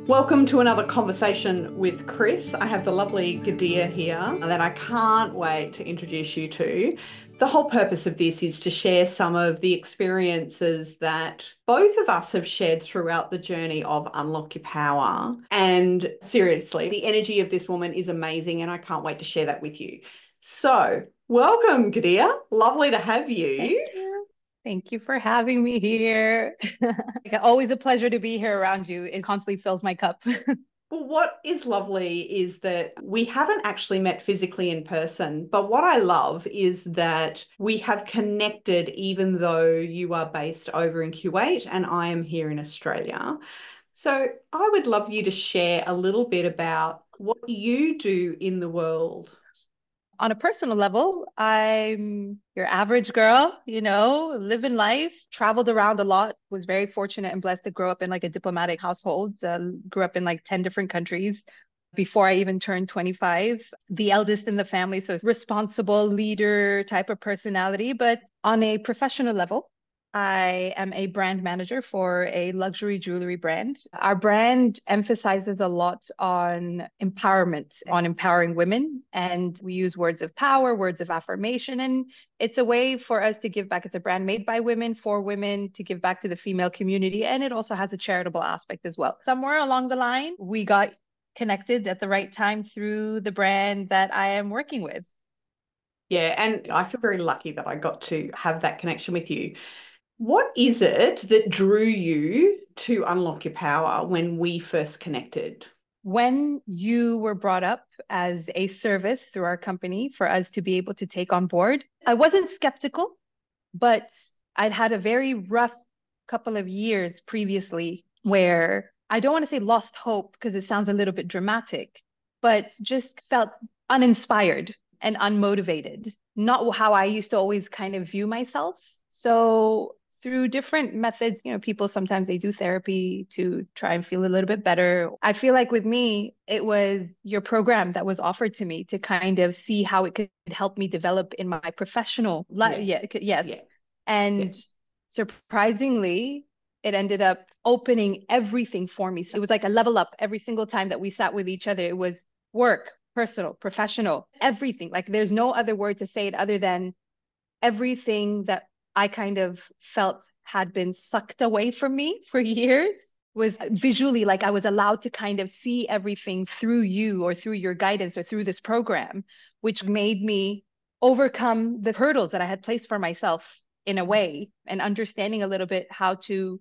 Welcome to another conversation with Chris. I have the lovely Ghadeer here that I can't wait to introduce you to. The whole purpose of this is to share some of the experiences that both of us have shared throughout the journey of Unlock Your Power. And seriously, the energy of this woman is amazing, and I can't wait to share that with you. So, welcome, Ghadeer. Lovely to have Thank you. you. Thank you for having me here. Always a pleasure to be here around you. It constantly fills my cup. Well, what is lovely is that we haven't actually met physically in person, but what I love is that we have connected even though you are based over in Kuwait and I am here in Australia. So I would love you to share a little bit about what you do in the world. On a personal level, I'm your average girl, living life, traveled around a lot, was very fortunate and blessed to grow up in like a diplomatic household, grew up in like 10 different countries before I even turned 25. The eldest in the family, so responsible leader type of personality. But on a professional level, I am a brand manager for a luxury jewelry brand. Our brand emphasizes a lot on empowerment, on empowering women. And we use words of power, words of affirmation. And it's a way for us to give back. It's a brand made by women for women to give back to the female community. And it also has a charitable aspect as well. Somewhere along the line, we got connected at the right time through the brand that I am working with. Yeah, and I feel very lucky that I got to have that connection with you. What is it that drew you to Unlock Your Power when we first connected? When you were brought up as a service through our company for us to be able to take on board, I wasn't skeptical, but I'd had a very rough couple of years previously where I don't want to say lost hope because it sounds a little bit dramatic, but just felt uninspired and unmotivated, not how I used to always kind of view myself. So through different methods, people sometimes they do therapy to try and feel a little bit better. I feel like with me, it was your program that was offered to me to kind of see how it could help me develop in my professional life. Yes, Yeah, yes. yeah, yeah. And surprisingly, it ended up opening everything for me. So it was like a level up every single time that we sat with each other. It was work, personal, professional, everything. Like there's no other word to say it other than everything that I kind of felt had been sucked away from me for years was visually like I was allowed to kind of see everything through you or through your guidance or through this program, which made me overcome the hurdles that I had placed for myself in a way and understanding a little bit how to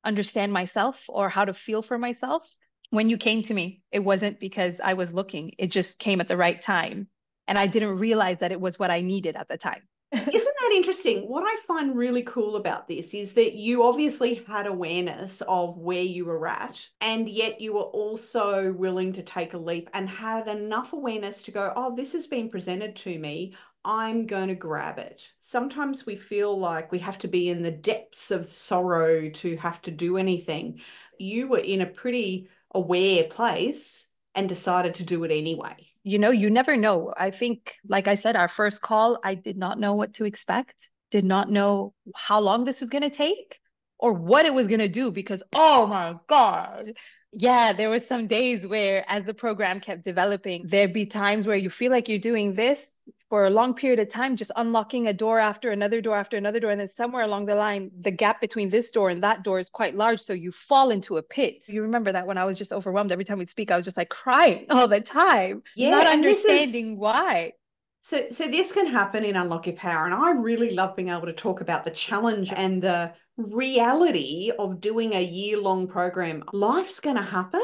understand myself or how to feel for myself. When you came to me, it wasn't because I was looking, it just came at the right time. And I didn't realize that it was what I needed at the time. Isn't that interesting? What I find really cool about this is that you obviously had awareness of where you were at, and yet you were also willing to take a leap and had enough awareness to go, oh, this has been presented to me. I'm going to grab it. Sometimes we feel like we have to be in the depths of sorrow to have to do anything. You were in a pretty aware place and decided to do it anyway. You never know. I think, like I said, our first call, I did not know what to expect, did not know how long this was going to take or what it was going to do because, oh my God. Yeah, there were some days where, as the program kept developing, there'd be times where you feel like you're doing this for a long period of time, just unlocking a door after another door after another door. And then somewhere along the line, the gap between this door and that door is quite large. So you fall into a pit. You remember that when I was just overwhelmed, every time we'd speak, I was just like crying all the time, not Yeah, and this is understanding why. so this can happen in Unlock Your Power, and I really love being able to talk about the challenge and the reality of doing a year-long program. Life's going to happen,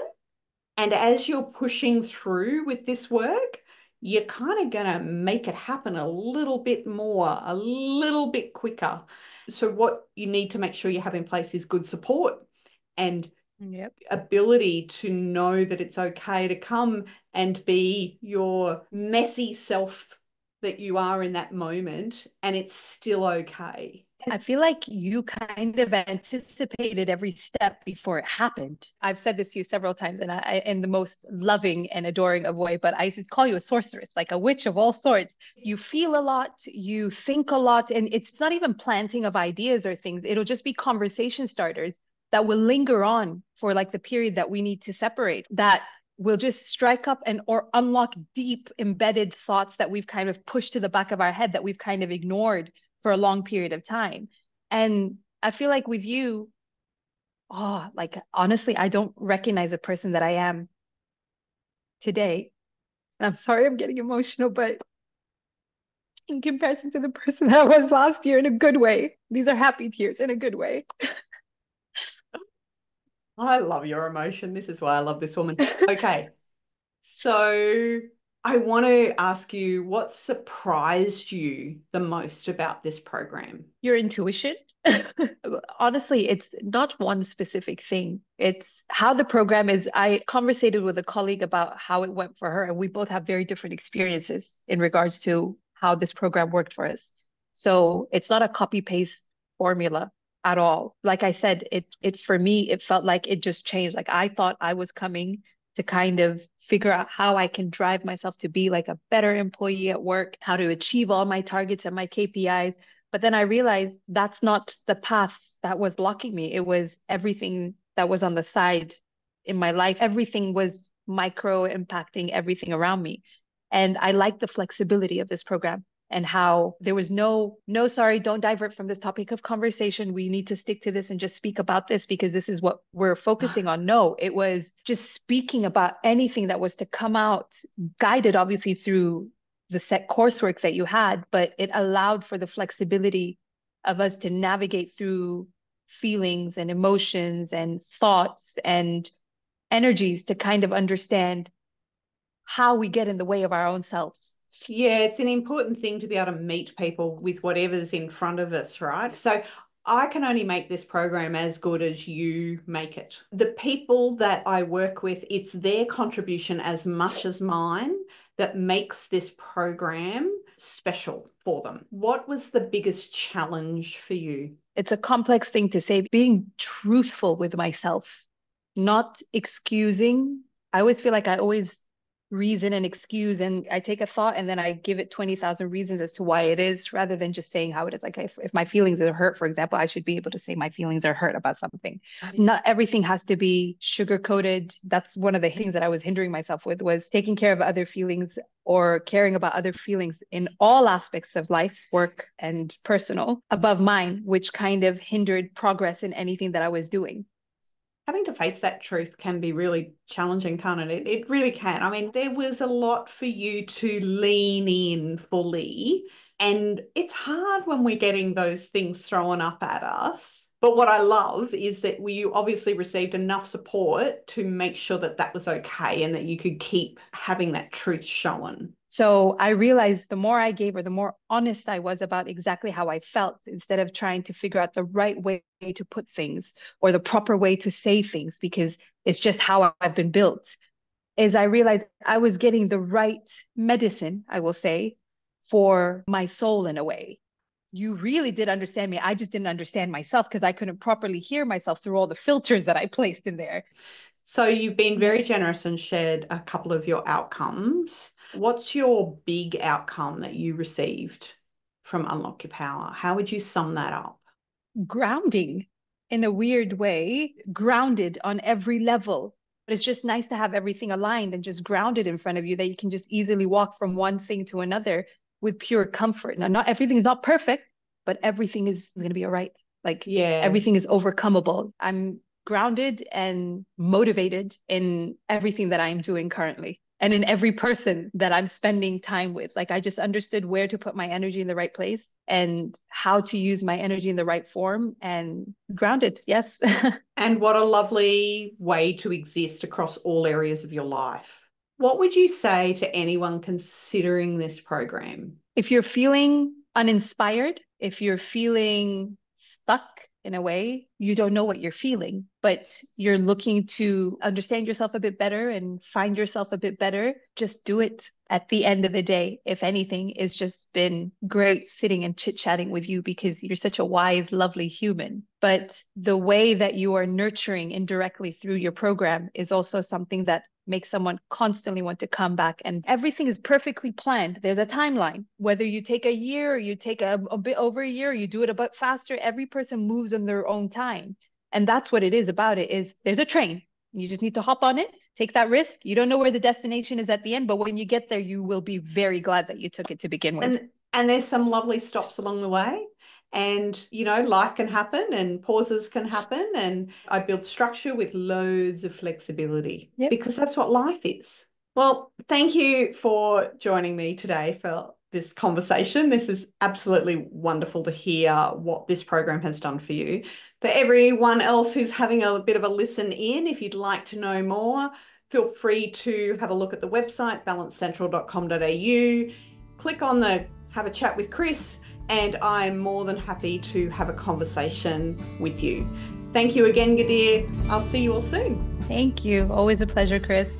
and as you're pushing through with this work, you're kind of going to make it happen a little bit more, a little bit quicker. So what you need to make sure you have in place is good support and Yep. ability to know that it's okay to come and be your messy self that you are in that moment, and it's still okay. I feel like you kind of anticipated every step before it happened. I've said this to you several times, and in the most loving and adoring of way, but I used to call you a sorceress, like a witch of all sorts. You feel a lot, you think a lot, and it's not even planting of ideas or things. It'll just be conversation starters. that will linger on for like the period that we need to separate, that will just strike up and or unlock deep embedded thoughts that we've kind of pushed to the back of our head, that we've kind of ignored for a long period of time. And I feel like with you, oh, like honestly, I don't recognize the person that I am today. I'm sorry I'm getting emotional, but in comparison to the person that I was last year, in a good way. These are happy tears in a good way. I love your emotion. This is why I love this woman. Okay. So I want to ask you, what surprised you the most about this program? Your intuition. Honestly, it's not one specific thing. It's how the program is. I conversated with a colleague about how it went for her, and we both have very different experiences in regards to how this program worked for us. So it's not a copy paste formula at all. Like I said, it for me, it felt like it just changed. Like I thought I was coming to kind of figure out how I can drive myself to be like a better employee at work, how to achieve all my targets and my KPIs. But then I realized that's not the path that was blocking me. It was everything that was on the side in my life. Everything was micro impacting everything around me. And I like the flexibility of this program and how there was no, sorry, don't divert from this topic of conversation. We need to stick to this and just speak about this because this is what we're focusing on. No, it was just speaking about anything that was to come out, guided obviously through the set coursework that you had, but it allowed for the flexibility of us to navigate through feelings and emotions and thoughts and energies to kind of understand how we get in the way of our own selves. Yeah, it's an important thing to be able to meet people with whatever's in front of us, right? So I can only make this program as good as you make it. The people that I work with, it's their contribution as much as mine that makes this program special for them. What was the biggest challenge for you? It's a complex thing to say, being truthful with myself, not excusing. I always feel like I always reason and excuse, and I take a thought and then I give it 20,000 reasons as to why it is, rather than just saying how it is. Like if my feelings are hurt, for example, I should be able to say my feelings are hurt about something. Not everything has to be sugar coated. That's one of the things that I was hindering myself with, was taking care of other feelings or caring about other feelings in all aspects of life, work and personal, above mine, which kind of hindered progress in anything that I was doing. Having to face that truth can be really challenging, can't it? It really can. I mean, there was a lot for you to lean in fully, and it's hard when we're getting those things thrown up at us. But what I love is that you obviously received enough support to make sure that that was okay and that you could keep having that truth shown. So I realized the more I gave her, the more honest I was about exactly how I felt, instead of trying to figure out the right way to put things or the proper way to say things, because it's just how I've been built. Is I realized I was getting the right medicine, I will say, for my soul in a way. You really did understand me. I just didn't understand myself because I couldn't properly hear myself through all the filters that I placed in there. So you've been very generous and shared a couple of your outcomes. What's your big outcome that you received from Unlock Your Power? How would you sum that up? Grounding, in a weird way, grounded on every level. But it's just nice to have everything aligned and just grounded in front of you, that you can just easily walk from one thing to another with pure comfort. Now, not everything is not perfect, but everything is going to be all right. Like Yeah. everything is overcomeable. I'm grounded and motivated in everything that I'm doing currently and in every person that I'm spending time with. Like I just understood where to put my energy in the right place and how to use my energy in the right form, and grounded. Yes. And what a lovely way to exist across all areas of your life. What would you say to anyone considering this program? If you're feeling uninspired, if you're feeling stuck in a way, you don't know what you're feeling, but you're looking to understand yourself a bit better and find yourself a bit better, just do it. At the end of the day, if anything, it's just been great sitting and chit chatting with you because you're such a wise, lovely human. But the way that you are nurturing indirectly through your program is also something that makes someone constantly want to come back. And everything is perfectly planned. There's a timeline. Whether you take a year or you take a bit over a year, or you do it a bit faster, every person moves in their own time. And that's what it is about it is there's a train. You just need to hop on it, take that risk. You don't know where the destination is at the end, but when you get there, you will be very glad that you took it to begin with. And there's some lovely stops along the way. And, you know, life can happen and pauses can happen. And I build structure with loads of flexibility Yep. because that's what life is. Well, thank you for joining me today for this conversation. This is absolutely wonderful to hear what this program has done for you. For everyone else who's having a bit of a listen in, if you'd like to know more, feel free to have a look at the website, balancecentral.com.au. Click on the have a chat with Chris, and I'm more than happy to have a conversation with you. Thank you again, Ghadeer. I'll see you all soon. Thank you. Always a pleasure, Chris.